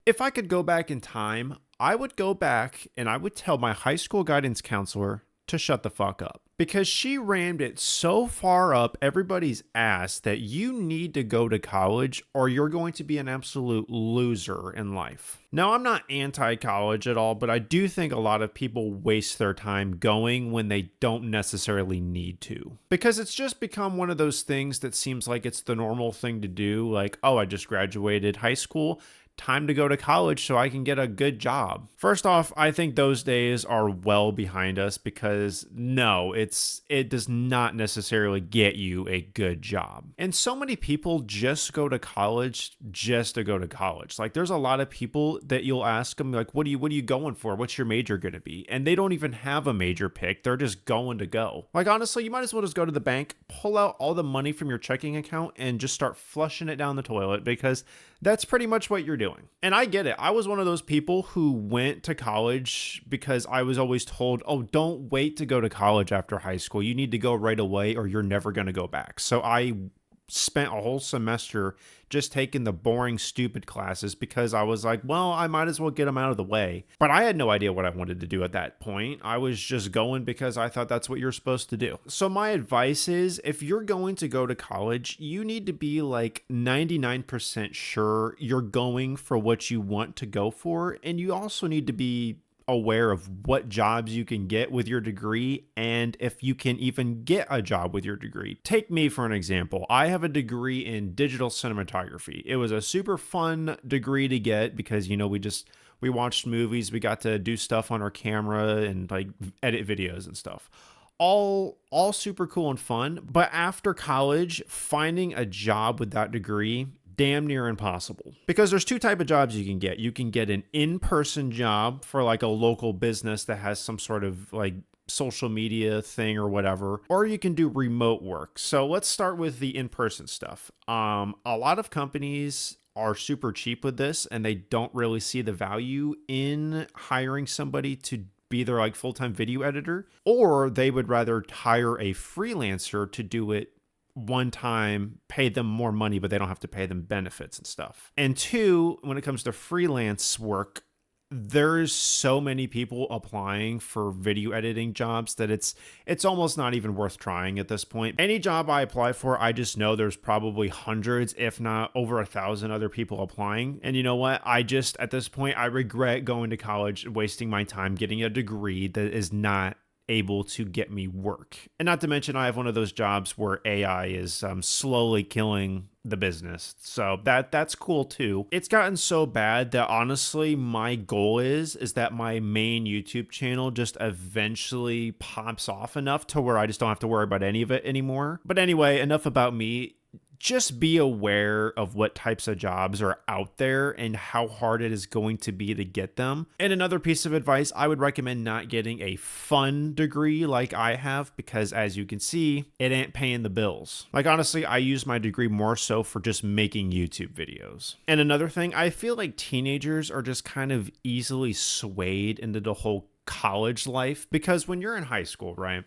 If I could go back in time, I would go back and I would tell my high school guidance counselor to shut the fuck up because she rammed it so far up everybody's ass that you need to go to college or you're going to be an absolute loser in life. Now, I'm not anti-college at all, but I do think a lot of people waste their time going when they don't necessarily need to. Because it's just become one of those things that seems like it's the normal thing to do. Like, oh, I just graduated high school. Time to go to college so I can get a good job. First off, I think those days are well behind us because no, it does not necessarily get you a good job. And so many people just go to college just to go to college. Like there's a lot of people that you'll ask them like, what are you going for? What's your major going to be? And they don't even have a major pick. They're just going to go. Like honestly, you might as well just go to the bank, pull out all the money from your checking account and just start flushing it down the toilet because that's pretty much what you're doing. And I get it. I was one of those people who went to college because I was always told, oh, don't wait to go to college after high school. You need to go right away or you're never going to go back. So I spent a whole semester just taking the boring, stupid classes because I was like, well, I might as well get them out of the way. But I had no idea what I wanted to do at that point. I was just going because I thought that's what you're supposed to do. So my advice is if you're going to go to college, you need to be like 99% sure you're going for what you want to go for. And you also need to be aware of what jobs you can get with your degree and if you can even get a job with your degree. Take me for an example. I have a degree in digital cinematography. It was a super fun degree to get because, we watched movies, we got to do stuff on our camera and like edit videos and stuff. All super cool and fun. But after college, finding a job with that degree damn near impossible because there's two type of jobs you can get. You can get an in-person job for like a local business that has some sort of like social media thing or whatever, or you can do remote work. So let's start with the in-person stuff. A lot of companies are super cheap with this and they don't really see the value in hiring somebody to be their like full-time video editor, or they would rather hire a freelancer to do it one time, pay them more money, but they don't have to pay them benefits and stuff. And two, when it comes to freelance work, there's so many people applying for video editing jobs that it's almost not even worth trying at this point. Any job I apply for, I just know there's probably hundreds, if not over 1,000 other people applying. And you know what? At this point, I regret going to college, wasting my time getting a degree that is not able to get me work. And not to mention, I have one of those jobs where AI is slowly killing the business. So that's cool too. It's gotten so bad that honestly, my goal is that my main YouTube channel just eventually pops off enough to where I just don't have to worry about any of it anymore. But anyway, enough about me. Just be aware of what types of jobs are out there and how hard it is going to be to get them. And another piece of advice, I would recommend not getting a fun degree like I have because as you can see, it ain't paying the bills. Like honestly, I use my degree more so for just making YouTube videos. And another thing, I feel like teenagers are just kind of easily swayed into the whole college life because when you're in high school, right,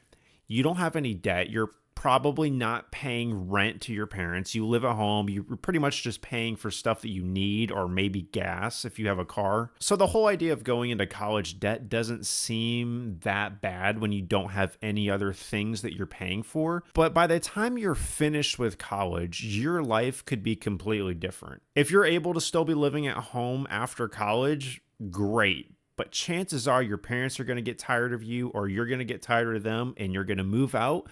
you don't have any debt. You're probably not paying rent to your parents. You live at home. You're pretty much just paying for stuff that you need or maybe gas if you have a car. So the whole idea of going into college debt doesn't seem that bad when you don't have any other things that you're paying for. But by the time you're finished with college, your life could be completely different. If you're able to still be living at home after college, great. But chances are your parents are going to get tired of you or you're going to get tired of them and you're going to move out.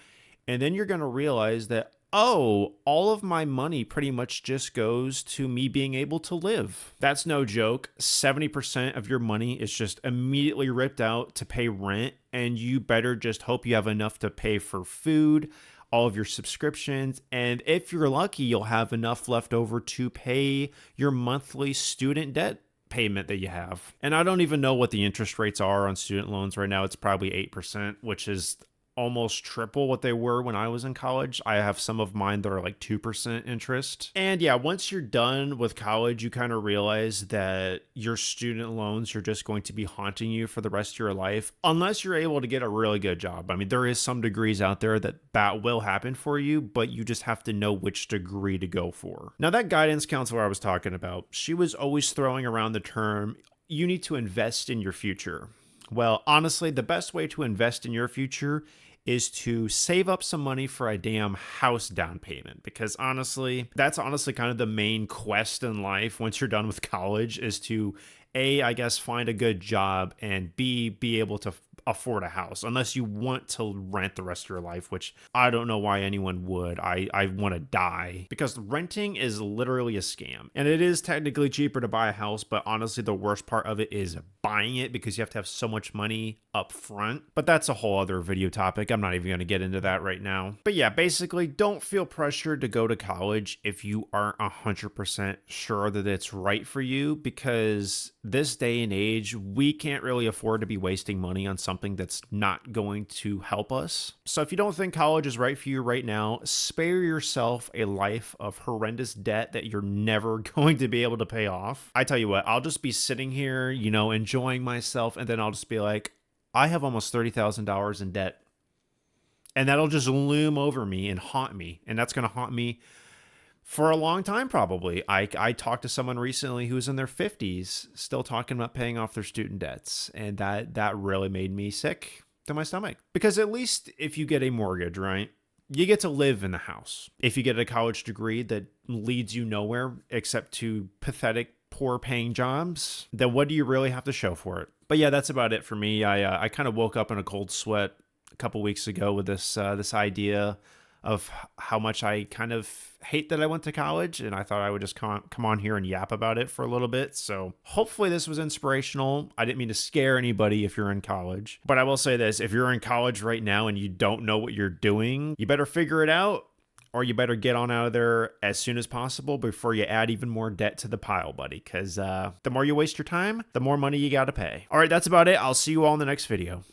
And then you're going to realize that, oh, all of my money pretty much just goes to me being able to live. That's no joke. 70% of your money is just immediately ripped out to pay rent. And you better just hope you have enough to pay for food, all of your subscriptions. And if you're lucky, you'll have enough left over to pay your monthly student debt payment that you have. And I don't even know what the interest rates are on student loans right now. It's probably 8%, which is almost triple what they were when I was in college. I have some of mine that are like 2% interest. And yeah, once you're done with college, you kind of realize that your student loans are just going to be haunting you for the rest of your life, unless you're able to get a really good job. I mean, there is some degrees out there that will happen for you, but you just have to know which degree to go for. Now, that guidance counselor I was talking about, she was always throwing around the term, you need to invest in your future. Well, honestly, the best way to invest in your future is to save up some money for a damn house down payment. Because honestly, that's honestly kind of the main quest in life once you're done with college, is to A, I guess, find a good job, and B, be able to afford a house, unless you want to rent the rest of your life, which I don't know why anyone would. I want to die, because renting is literally a scam. And it is technically cheaper to buy a house, but honestly, the worst part of it is buying it, because you have to have so much money up front. But that's a whole other video topic. I'm not even going to get into that right now. But yeah, basically, don't feel pressured to go to college if you aren't 100% sure that it's right for you, because this day and age, we can't really afford to be wasting money on something that's not going to help us. So if you don't think college is right for you right now, spare yourself a life of horrendous debt that you're never going to be able to pay off. I tell you what, I'll just be sitting here, enjoying myself, and then I'll just be like, I have almost $30,000 in debt. And that'll just loom over me and haunt me. And that's going to haunt me for a long time, probably. I talked to someone recently who was in their 50s, still talking about paying off their student debts. And that really made me sick to my stomach. Because at least if you get a mortgage, right, you get to live in the house. If you get a college degree that leads you nowhere except to pathetic, poor paying jobs, then what do you really have to show for it? But yeah, that's about it for me. I kind of woke up in a cold sweat a couple weeks ago with this idea of how much I kind of hate that I went to college, and I thought I would just come on here and yap about it for a little bit. So hopefully this was inspirational. I didn't mean to scare anybody if you're in college, but I will say this: if you're in college right now and you don't know what you're doing, you better figure it out, or you better get on out of there as soon as possible before you add even more debt to the pile, buddy, because the more you waste your time, the more money you got to pay. All right, that's about it. I'll see you all in the next video.